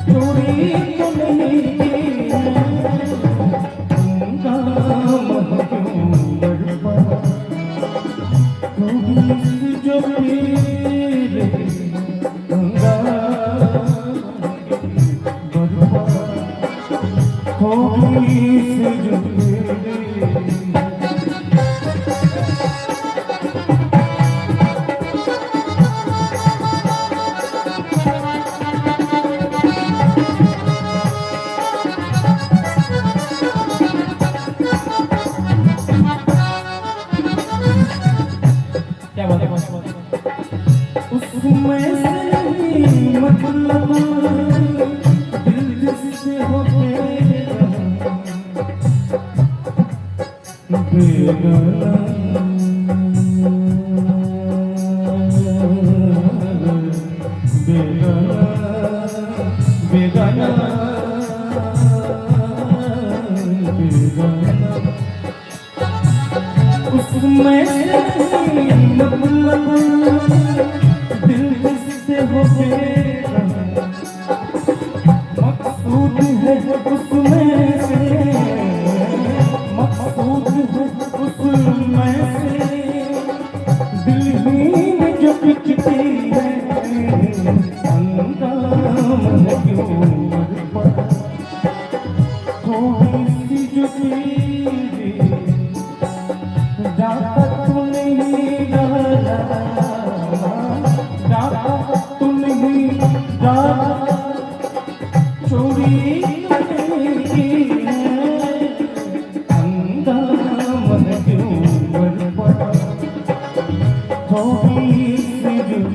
चोरी तो नहीं की उनका मन क्यों बड़पा तू जो मेरे गंगा बड़पा होगी से जो मेरे उसमें से नहीं मतलब दिल जिससे हो बेगाना बेगाना बेगाना बेगाना उसमें से नहीं मतलब हो गया मकसूद है उसमें से मकसूद है उसमें से दिल ही में जो बिकती है अंदाम क्यों बड़पा थोड़ी सी जो तेरी जाता तो नहीं डाला चोरी अंदाम क्यों बड़पा थोड़ी सी जो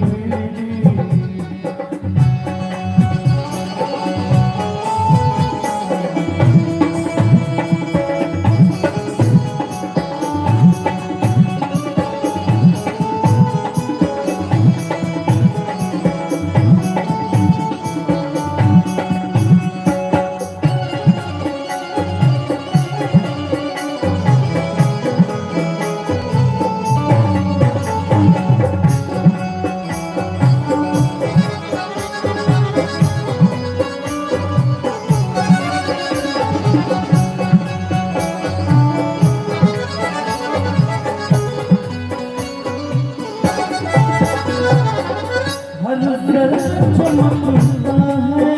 चमकता है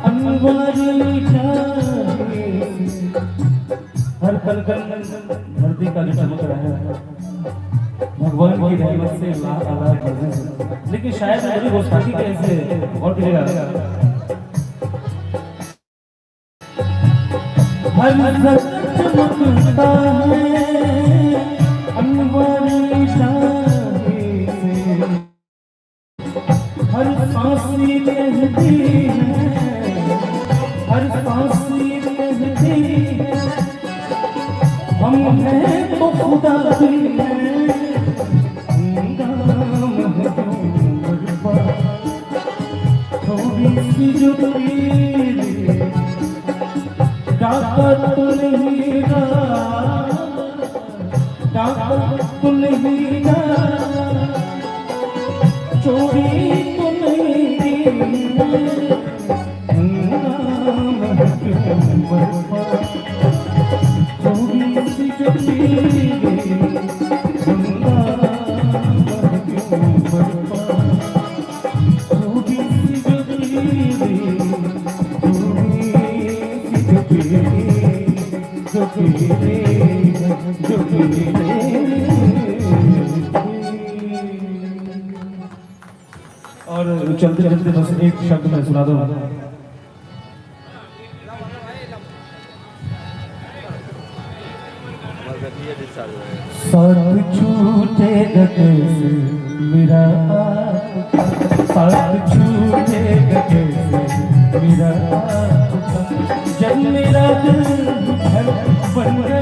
अनवारी हर पल पल धरती का जो चमक रहा है भगवान की रहमत से लेकिन शायद मेरी गुस्ताखी कैसे और किलेगा हर चमकता है अनवारी हर सांसी कहती है हर सांसी कहती है हम हैं तो खुदा भी है थोड़ी सी जो तेरी ताकत तो नहीं ताकत तो नहीं चोरी तो नहीं क्यों बड़पा थोड़ी सी जो तेरी क्यों बड़पा थोड़ी सी जो तेरी जो और चलते चलते बस एक शब्द मैं सुना दूं साथ छूटेगा कैसे मेरा साथ छूटेगा कैसे मेरा जब मेरा दिल घर बन गया